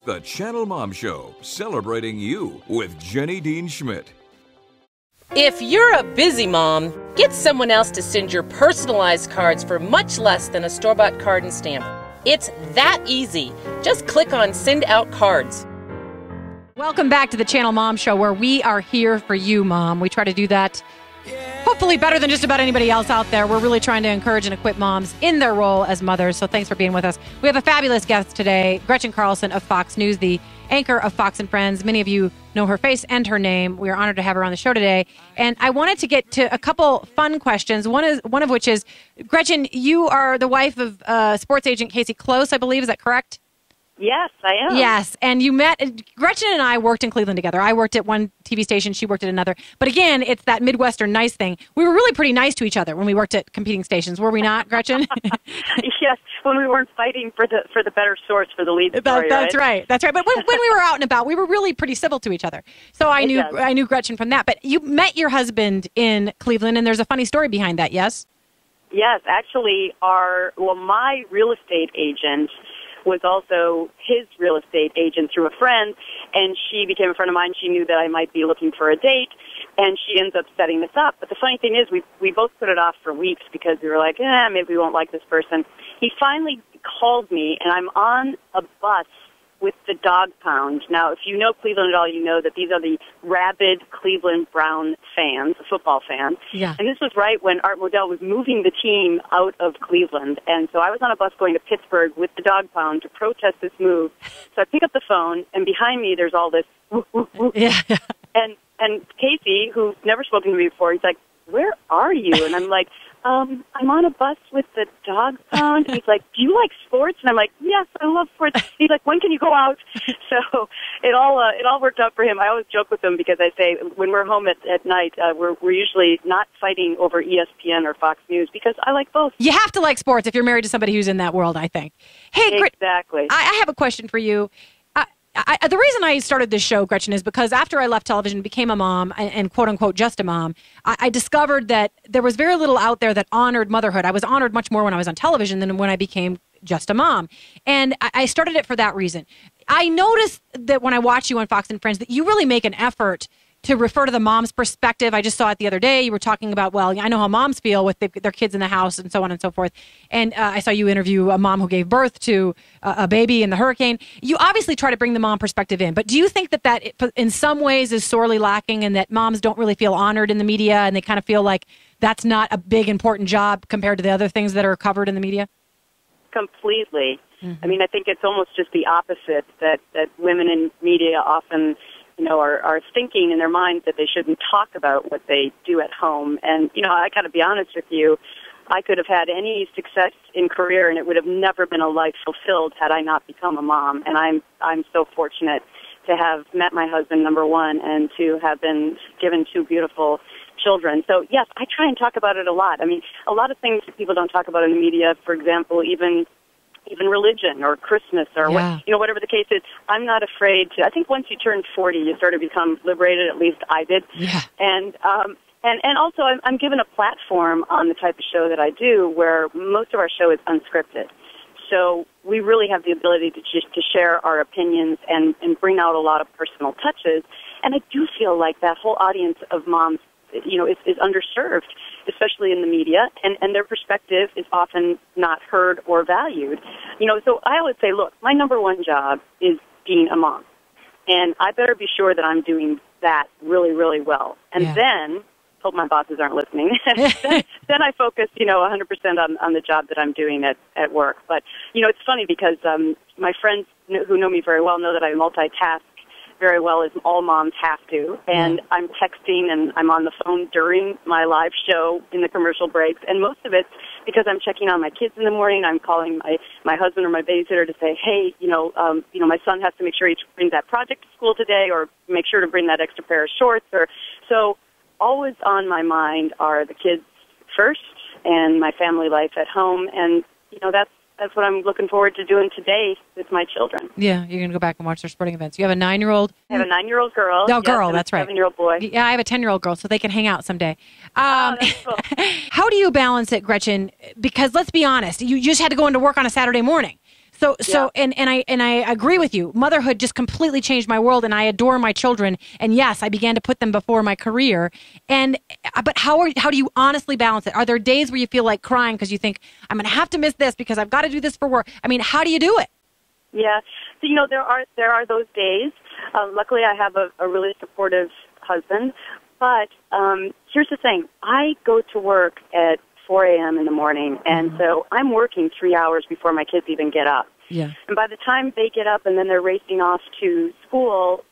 The Channel Mom Show, celebrating you with Jenny Dean Schmidt. If you're a busy mom, get someone else to send your personalized cards for much less than a store-bought card and stamp. It's that easy. Just click on Send Out Cards. Welcome back to the Channel Mom Show, where we are here for you, Mom. We try to do that hopefully better than just about anybody else out there. We're really trying to encourage and equip moms in their role as mothers, so thanks for being with us. We have a fabulous guest today, Gretchen Carlson of Fox News, the anchor of Fox and Friends. Many of you know her face and her name. We are honored to have her on the show today. And I wanted to get to a couple fun questions. One of which is, Gretchen, you are the wife of sports agent Casey Close, I believe. Is that correct? Yes, I am. Yes, and you met, Gretchen and I worked in Cleveland together. I worked at one TV station, she worked at another. But again, it's that Midwestern nice thing. We were really pretty nice to each other when we worked at competing stations, were we not, Gretchen? Yes, when we weren't fighting for the better source for the lead story, That's right. That's right. But when we were out and about, we were really pretty civil to each other. So I knew Gretchen from that. But you met your husband in Cleveland, and there's a funny story behind that, yes? Yes, actually, my real estate agent was also his real estate agent through a friend, and she became a friend of mine. She knew that I might be looking for a date, and she ends up setting this up. But the funny thing is, we both put it off for weeks because we were like, maybe we won't like this person. He finally called me, and I'm on a bus with the dog pound. Now, if you know Cleveland at all, you know that these are the rabid Cleveland Brown fans, football fans. Yeah. And this was right when Art Modell was moving the team out of Cleveland. And so I was on a bus going to Pittsburgh with the dog pound to protest this move. So I pick up the phone, and behind me there's all this woo, woo, woo. Yeah. And Casey, who's never spoken to me before, he's like, "Where are you?" And I'm like, I'm on a bus with the dog pound. He's like, "Do you like sports?" And I'm like, "Yes, I love sports." He's like, "When can you go out?" So it all worked out for him. I always joke with him because I say when we're home at night, we're usually not fighting over ESPN or Fox News because I like both. You have to like sports if you're married to somebody who's in that world, I think. Hey, exactly. I have a question for you. The reason I started this show, Gretchen, is because after I left television, became a mom, and quote-unquote just a mom, I discovered that there was very little out there that honored motherhood. I was honored much more when I was on television than when I became just a mom. And I started it for that reason. I noticed that when I watch you on Fox and Friends that you really make an effort to refer to the mom's perspective. I just saw it the other day. You were talking about, well, I know how moms feel with their kids in the house and so on and so forth. And I saw you interview a mom who gave birth to a baby in the hurricane. You obviously try to bring the mom perspective in, but do you think that in some ways is sorely lacking and that moms don't really feel honored in the media and they kind of feel like that's not a big, important job compared to the other things that are covered in the media? Completely. Mm-hmm. I mean, I think it's almost just the opposite, that women in media often are thinking in their minds that they shouldn't talk about what they do at home. And, I got to be honest with you, I could have had any success in career and it would have never been a life fulfilled had I not become a mom. And I'm so fortunate to have met my husband, number one, and to have been given two beautiful children. So, yes, I try and talk about it a lot. I mean, a lot of things that people don't talk about in the media, for example, even religion or Christmas or whatever the case is, I'm not afraid to. I think once you turn 40, you sort of become liberated. At least I did. Yeah. And also I'm given a platform on the type of show that I do where most of our show is unscripted. So we really have the ability to share our opinions and bring out a lot of personal touches. And I do feel like that whole audience of moms, is underserved, especially in the media, and their perspective is often not heard or valued. So I always say, look, my number one job is being a mom, and I better be sure that I'm doing that really, really well. And then, hope my bosses aren't listening, then I focus, 100% on the job that I'm doing at work. But, it's funny because my friends who know me very well know that I multitask very well, as all moms have to, and I'm texting and I'm on the phone during my live show in the commercial breaks, and most of it's because I'm checking on my kids in the morning. I'm calling my husband or my babysitter to say, hey, my son has to make sure he brings that project to school today, or make sure to bring that extra pair of shorts. So always on my mind are the kids first and my family life at home, and that's what I'm looking forward to doing today with my children. Yeah, you're going to go back and watch their sporting events. You have a 9-year-old? I have a 9-year-old girl. No, girl, that's right. A 7-year-old boy. Yeah, I have a 10-year-old girl, so they can hang out someday. That's cool. How do you balance it, Gretchen? Because let's be honest, you just had to go into work on a Saturday morning. So, and I agree with you. Motherhood just completely changed my world, and I adore my children. And yes, I began to put them before my career. But how do you honestly balance it? Are there days where you feel like crying because you think, I'm going to have to miss this because I've got to do this for work? I mean, how do you do it? Yeah. So, there are those days. Luckily, I have a really supportive husband. But here's the thing. I go to work at 4 a.m. in the morning, and so I'm working 3 hours before my kids even get up. Yeah. And by the time they get up and then they're racing off to school,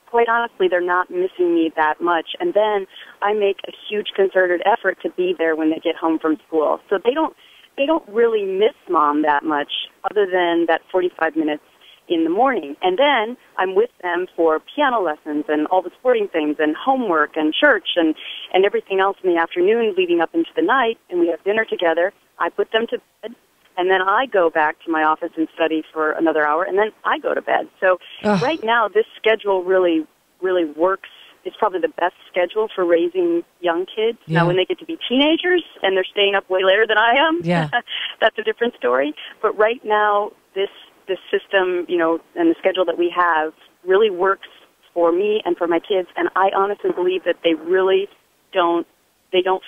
quite honestly, they're not missing me that much. And then I make a huge concerted effort to be there when they get home from school. So they don't really miss Mom that much other than that 45 minutes in the morning. And then I'm with them for piano lessons and all the sporting things and homework and church and everything else in the afternoon leading up into the night, and we have dinner together. I put them to bed, and then I go back to my office and study for another hour, and then I go to bed. So right now, this schedule really, really works. It's probably the best schedule for raising young kids. Yeah. Now, when they get to be teenagers and they're staying up way later than I am, that's a different story. But right now, this system, and the schedule that we have really works for me and for my kids, and I honestly believe that they really don't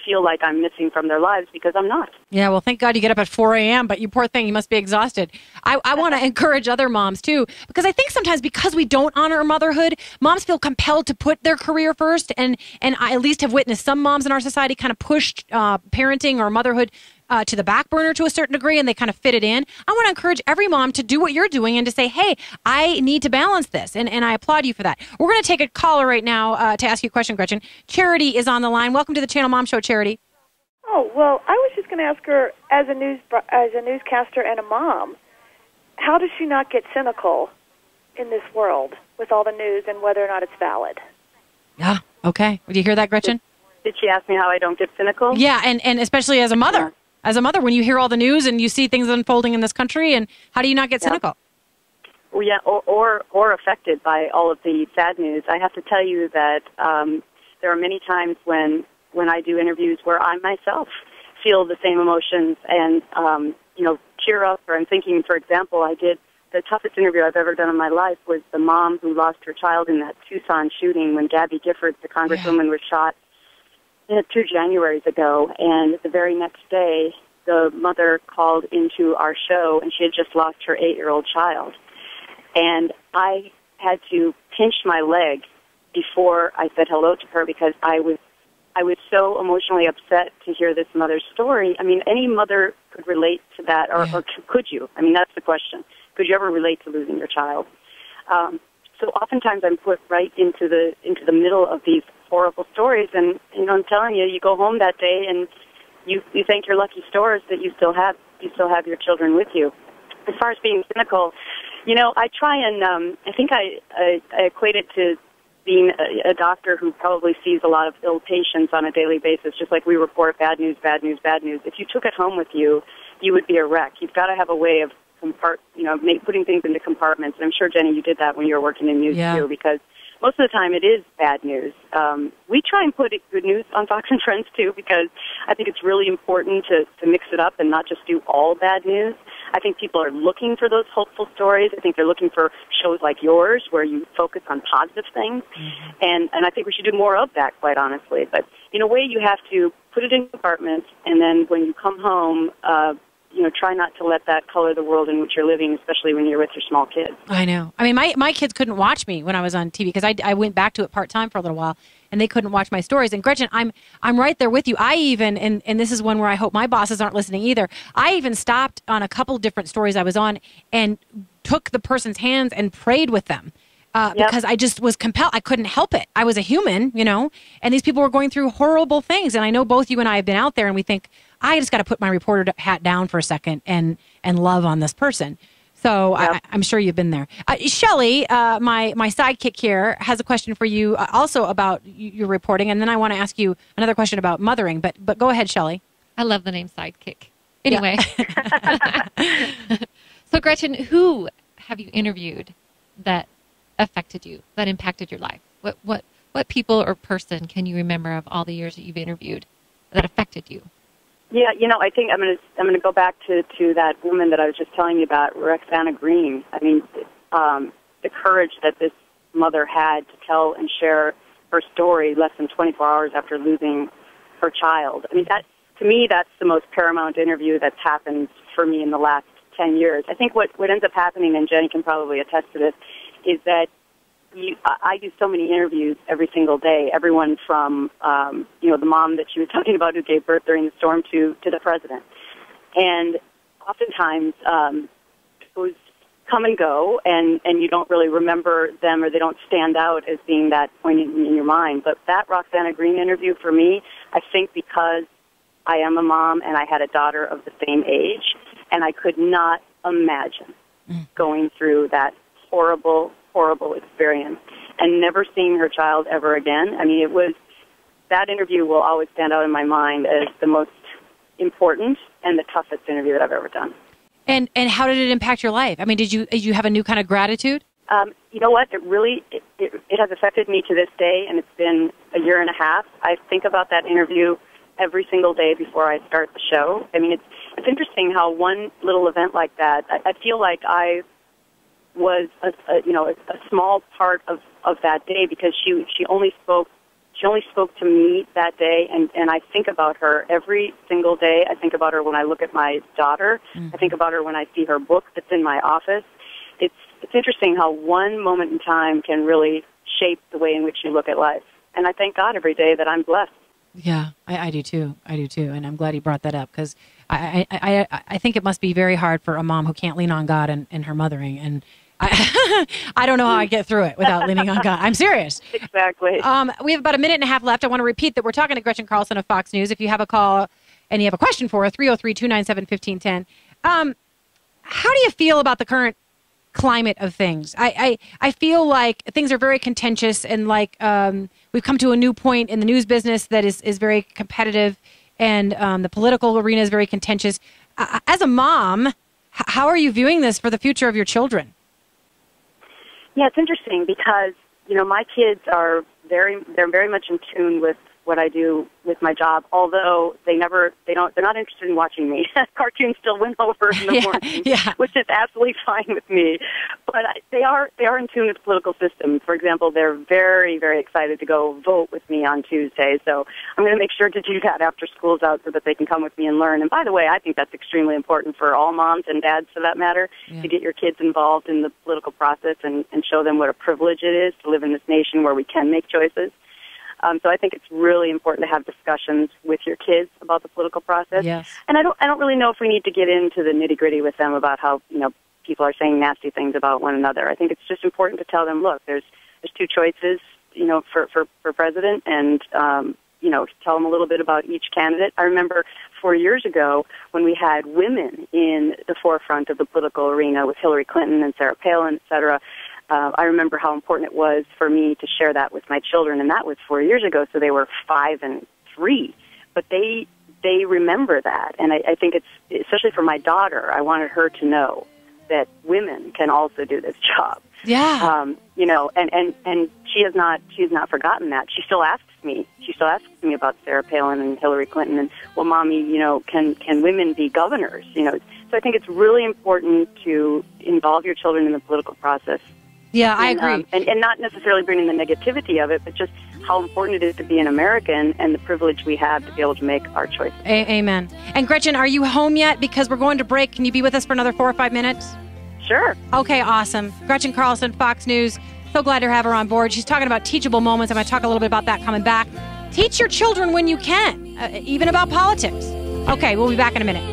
feel like I'm missing from their lives because I'm not. Yeah, well, thank God you get up at 4 a.m., but you poor thing, you must be exhausted. I want to encourage other moms, too, because I think sometimes because we don't honor motherhood, moms feel compelled to put their career first, and I at least have witnessed some moms in our society kind of pushed parenting or motherhood to the back burner to a certain degree, and they kind of fit it in. I want to encourage every mom to do what you're doing and to say, hey, I need to balance this, and I applaud you for that. We're going to take a caller right now to ask you a question, Gretchen. Charity is on the line. Welcome to the Channel Mom Show, Charity. Oh, well, I was just going to ask her, as a newscaster and a mom, how does she not get cynical in this world with all the news and whether or not it's valid? Yeah, okay. Do you hear that, Gretchen? Did she ask me how I don't get cynical? Yeah, and especially as a mother. Yeah. As a mother, when you hear all the news and you see things unfolding in this country, and how do you not get cynical? Well, yeah, or affected by all of the sad news. I have to tell you that there are many times when I do interviews where I myself feel the same emotions and, cheer up. Or I'm thinking, for example, I did the toughest interview I've ever done in my life was the mom who lost her child in that Tucson shooting when Gabby Giffords, the congresswoman, was shot 2 Januaries ago. And the very next day, the mother called into our show, and she had just lost her 8-year-old child. And I had to pinch my leg before I said hello to her because I was so emotionally upset to hear this mother's story. I mean, any mother could relate to that, or could you? I mean, that's the question. Could you ever relate to losing your child? So oftentimes I'm put right into the middle of these horrible stories, and I'm telling you, you go home that day and you thank your lucky stars that you still have your children with you. As far as being cynical, I try and I think I equate it to being a doctor who probably sees a lot of ill patients on a daily basis, just like we report bad news, bad news, bad news. If you took it home with you, you would be a wreck. You've got to have a way of putting things into compartments. And I'm sure, Jenny, you did that when you were working in news too, because most of the time it is bad news. We try and put good news on Fox and Friends too, because I think it's really important to mix it up and not just do all bad news. I think people are looking for those hopeful stories. I think they're looking for shows like yours where you focus on positive things. Mm-hmm. And I think we should do more of that, quite honestly. But in a way, you have to put it in compartments, and then when you come home, try not to let that color the world in which you're living, especially when you're with your small kids. I know. I mean, my kids couldn't watch me when I was on TV because I went back to it part-time for a little while, and they couldn't watch my stories. And Gretchen, I'm right there with you. I even, and this is one where I hope my bosses aren't listening either, I even stopped on a couple different stories I was on and took the person's hands and prayed with them. Because I just was compelled. I couldn't help it. I was a human, and these people were going through horrible things. And I know both you and I have been out there, and we think, I just got to put my reporter hat down for a second and love on this person. So I'm sure you've been there. Shelley, my sidekick here, has a question for you also about your reporting. And then I want to ask you another question about mothering. But go ahead, Shelley. I love the name sidekick. Anyway. So, Gretchen, who have you interviewed that affected you, that impacted your life? What people or person can you remember of all the years that you've interviewed that affected you? Yeah, I think I'm gonna go back to that woman that I was just telling you about, Roxana Green. I mean, the courage that this mother had to tell and share her story less than 24 hours after losing her child. I mean, to me, that's the most paramount interview that's happened for me in the last 10 years. I think what ends up happening, and Jenny can probably attest to this, is that I do so many interviews every single day. Everyone from, the mom that she was talking about who gave birth during the storm to the president. And oftentimes, those come and go, and you don't really remember them, or they don't stand out as being that point in your mind. But that Roxana Green interview for me, I think because I am a mom and I had a daughter of the same age, and I could not imagine going through that horrible experience and never seeing her child ever again. I mean, that interview will always stand out in my mind as the most important and the toughest interview that I've ever done. And how did it impact your life? I mean, did you have a new kind of gratitude? You know what? It has affected me to this day, and it's been a year and a half. I think about that interview every single day before I start the show. I mean, it's interesting how one little event like that, I feel like I was a small part of that day, because she only spoke to me that day, and I think about her every single day. I think about her when I look at my daughter. I think about her when I see her book that's in my office. It's interesting how one moment in time can really shape the way in which you look at life. And I thank God every day that I'm blessed. Yeah, I do too. And I'm glad you brought that up, because I think it must be very hard for a mom who can't lean on God in her mothering. And I don't know how I get through it without leaning on God. I'm serious. Exactly. We have about a minute and a half left. I want to repeat that we're talking to Gretchen Carlson of Fox News. If you have a call and you have a question for her, 303-297-1510. How do you feel about the current climate of things? I feel like things are very contentious, and like we've come to a new point in the news business that is very competitive, and the political arena is very contentious. As a mom, how are you viewing this for the future of your children? Yeah, it's interesting because, my kids they're very much in tune with what I do with my job, although they're not interested in watching me. Cartoons still win over in the morning, which is absolutely fine with me. But they are in tune with the political system. For example, they're very, very excited to go vote with me on Tuesday. So I'm going to make sure to do that after school's out so that they can come with me and learn. And by the way, I think that's extremely important for all moms and dads, for that matter, to get your kids involved in the political process and show them what a privilege it is to live in this nation where we can make choices. So I think it's really important to have discussions with your kids about the political process. Yes. And I don't really know if we need to get into the nitty-gritty with them about how, people are saying nasty things about one another. I think it's just important to tell them, look, there's two choices, for president, and, tell them a little bit about each candidate. I remember 4 years ago when we had women in the forefront of the political arena with Hillary Clinton and Sarah Palin, et cetera. I remember how important it was for me to share that with my children, and that was 4 years ago, so they were 5 and 3. But they remember that, and I think it's, especially for my daughter, I wanted her to know that women can also do this job. Yeah. And she's not forgotten that. She still asks me about Sarah Palin and Hillary Clinton, and, well, Mommy, can women be governors? So I think it's really important to involve your children in the political process. Yeah, I agree. And not necessarily bringing the negativity of it, but just how important it is to be an American and the privilege we have to be able to make our choices. Amen. And Gretchen, are you home yet? Because we're going to break. Can you be with us for another 4 or 5 minutes? Sure. Okay, awesome. Gretchen Carlson, Fox News. So glad to have her on board. She's talking about teachable moments. I'm going to talk a little bit about that coming back. Teach your children when you can, even about politics. Okay, we'll be back in a minute.